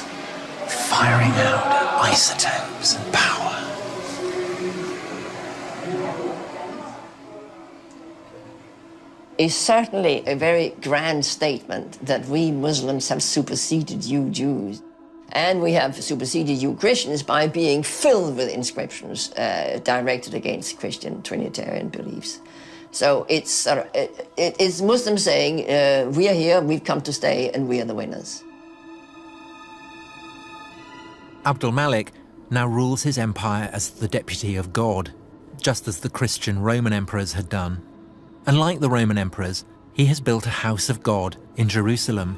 firing out isotopes and power. is certainly a very grand statement that we Muslims have superseded you Jews. And we have superseded you Christians by being filled with inscriptions directed against Christian Trinitarian beliefs. So it's Muslims saying, we are here, we've come to stay, and we are the winners. Abdul Malik now rules his empire as the deputy of God, just as the Christian Roman emperors had done. And like the Roman emperors, he has built a house of God in Jerusalem.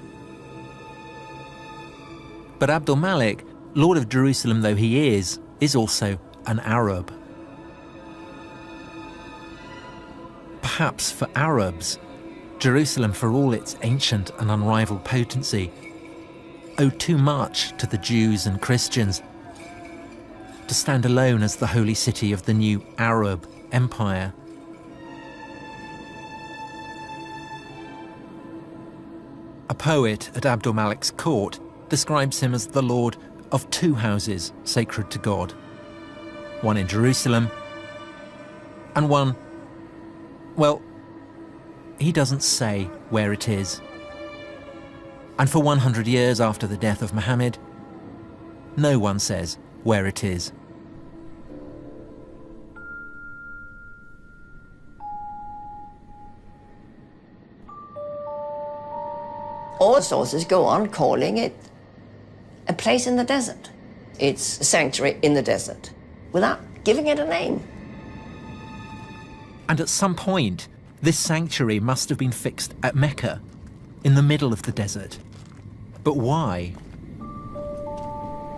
But Abdul Malik, Lord of Jerusalem though he is also an Arab. Perhaps for Arabs, Jerusalem, for all its ancient and unrivaled potency, owed too much to the Jews and Christians to stand alone as the holy city of the new Arab empire. A poet at Abdul Malik's court describes him as the lord of two houses sacred to God, one in Jerusalem and one, well, he doesn't say where it is. And for 100 years after the death of Muhammad, no one says where it is. All sources go on calling it a place in the desert. It's a sanctuary in the desert, without giving it a name. And at some point, this sanctuary must have been fixed at Mecca, in the middle of the desert. But why?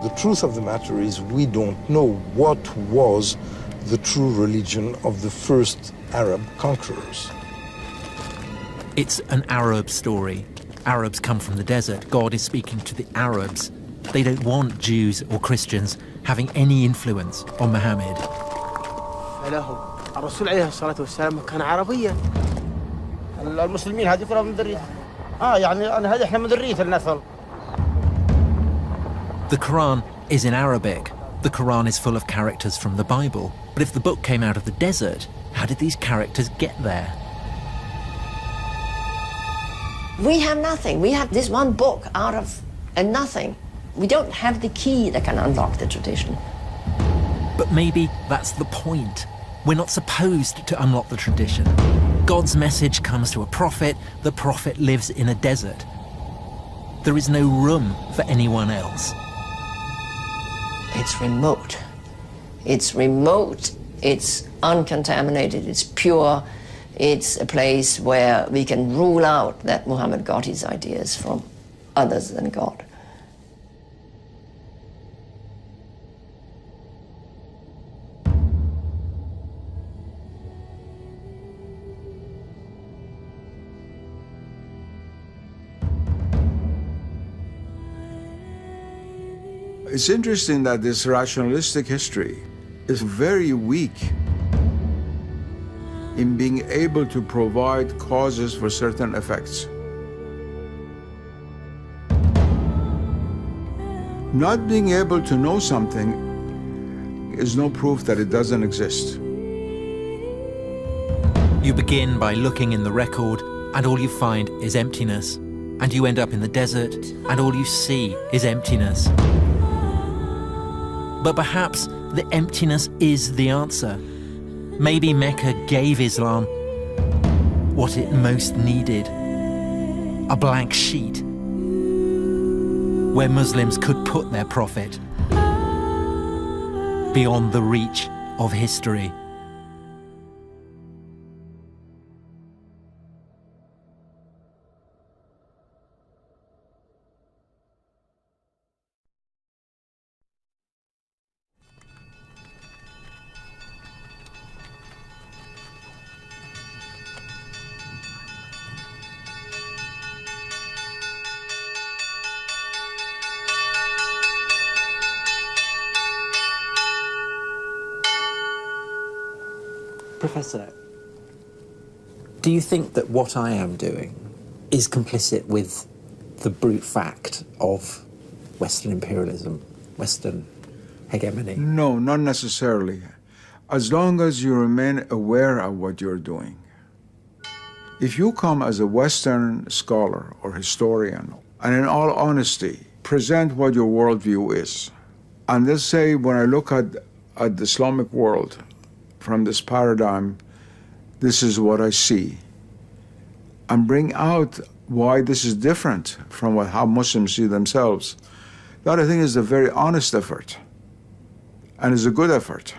The truth of the matter is we don't know what was the true religion of the first Arab conquerors. It's an Arab story. Arabs come from the desert. God is speaking to the Arabs. They don't want Jews or Christians having any influence on Muhammad. الرسول عليه الصلاة والسلام كان عربيا. المسلمين هذه كلها من ذرية. يعني أنا هذه إحنا من ذرية النسل. The Quran is in Arabic. The Quran is full of characters from the Bible. But if the book came out of the desert, how did these characters get there? We have nothing. We have this one book out of a nothing. We don't have the key that can unlock the tradition. But maybe that's the point. We're not supposed to unlock the tradition. God's message comes to a prophet. The prophet lives in a desert. There is no room for anyone else. It's remote. It's remote. It's uncontaminated. It's pure. It's a place where we can rule out that Muhammad got his ideas from others than God. It's interesting that this rationalistic history is very weak in being able to provide causes for certain effects. Not being able to know something is no proof that it doesn't exist. You begin by looking in the record, and all you find is emptiness. And you end up in the desert, and all you see is emptiness. But perhaps the emptiness is the answer. Maybe Mecca gave Islam what it most needed, a blank sheet where Muslims could put their prophet beyond the reach of history. Professor, do you think that what I am doing is complicit with the brute fact of Western imperialism, Western hegemony? No, not necessarily. As long as you remain aware of what you're doing. If you come as a Western scholar or historian, and in all honesty, present what your worldview is, and let's say when I look at the Islamic world from this paradigm, this is what I see, and bring out why this is different from how Muslims see themselves, that I think is a very honest effort, and is a good effort.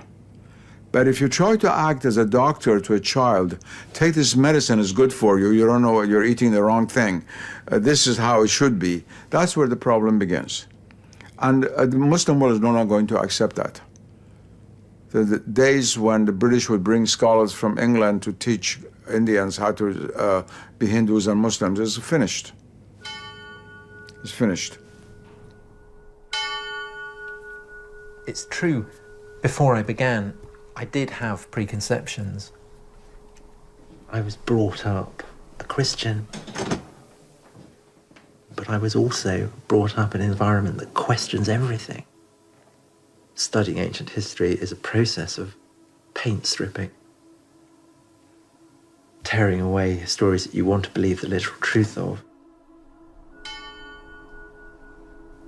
But if you try to act as a doctor to a child, take this medicine, is good for you, you don't know, you're eating the wrong thing, this is how it should be, that's where the problem begins. And the Muslim world is no longer going to accept that. The days when the British would bring scholars from England to teach Indians how to be Hindus and Muslims is finished. It's finished. It's true, before I began, I did have preconceptions. I was brought up a Christian, but I was also brought up in an environment that questions everything. Studying ancient history is a process of paint stripping, tearing away stories that you want to believe the literal truth of.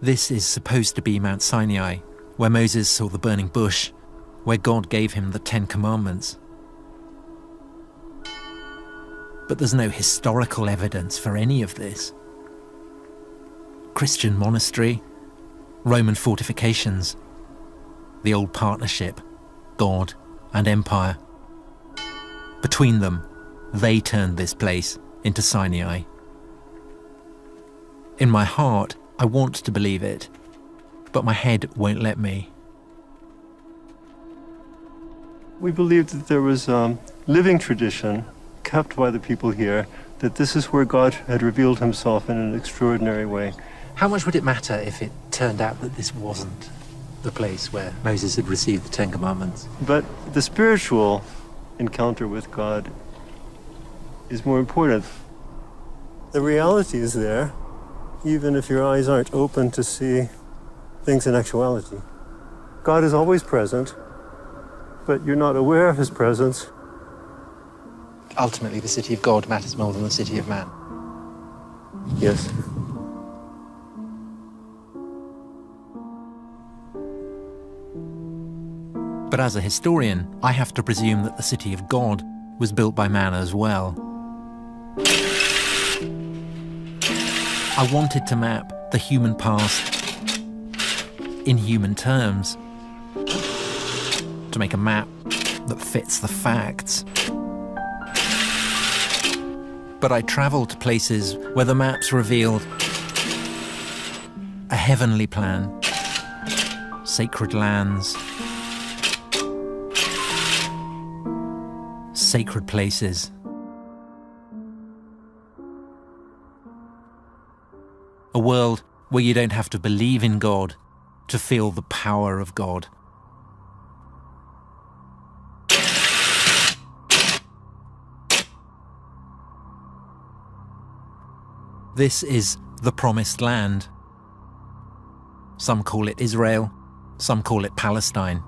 This is supposed to be Mount Sinai, where Moses saw the burning bush, where God gave him the 10 Commandments. But there's no historical evidence for any of this. Christian monastery, Roman fortifications, the old partnership, God and empire. Between them, they turned this place into Sinai. In my heart, I want to believe it, but my head won't let me. We believed that there was a living tradition kept by the people here, that this is where God had revealed himself in an extraordinary way. How much would it matter if it turned out that this wasn't the place where Moses had received the 10 Commandments? But the spiritual encounter with God is more important. The reality is there, even if your eyes aren't open to see things in actuality. God is always present, but you're not aware of his presence. Ultimately, the city of God matters more than the city of man. Yes. But as a historian, I have to presume that the city of God was built by man as well. I wanted to map the human past in human terms, to make a map that fits the facts. But I travelled to places where the maps revealed a heavenly plan, sacred lands, sacred places. A world where you don't have to believe in God to feel the power of God. This is the Promised Land. Some call it Israel, some call it Palestine.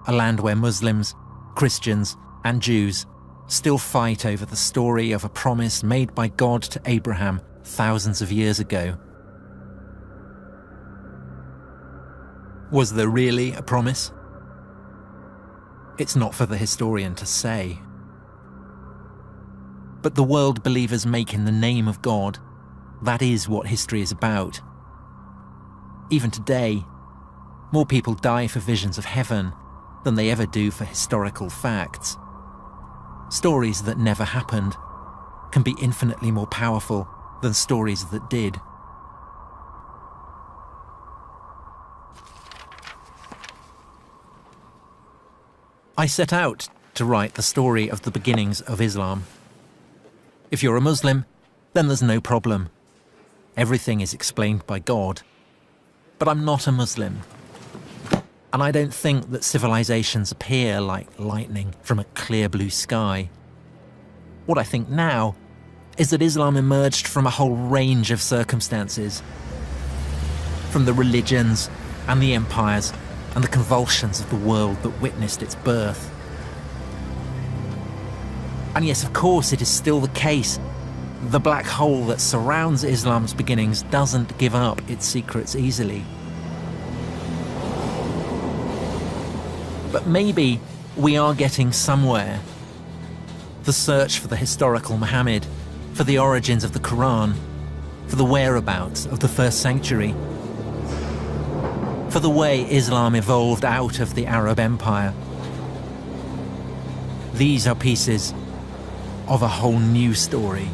A land where Muslims, Christians, and Jews still fight over the story of a promise made by God to Abraham thousands of years ago. Was there really a promise? It's not for the historian to say. But the world believers make in the name of God, that is what history is about. Even today, more people die for visions of heaven than they ever do for historical facts. Stories that never happened can be infinitely more powerful than stories that did. I set out to write the story of the beginnings of Islam. If you're a Muslim, then there's no problem. Everything is explained by God. But I'm not a Muslim. And I don't think that civilizations appear like lightning from a clear blue sky. What I think now is that Islam emerged from a whole range of circumstances. From the religions and the empires and the convulsions of the world that witnessed its birth. And yes, of course, it is still the case. The black hole that surrounds Islam's beginnings doesn't give up its secrets easily. But maybe we are getting somewhere. The search for the historical Muhammad, for the origins of the Quran, for the whereabouts of the first sanctuary, for the way Islam evolved out of the Arab Empire. These are pieces of a whole new story.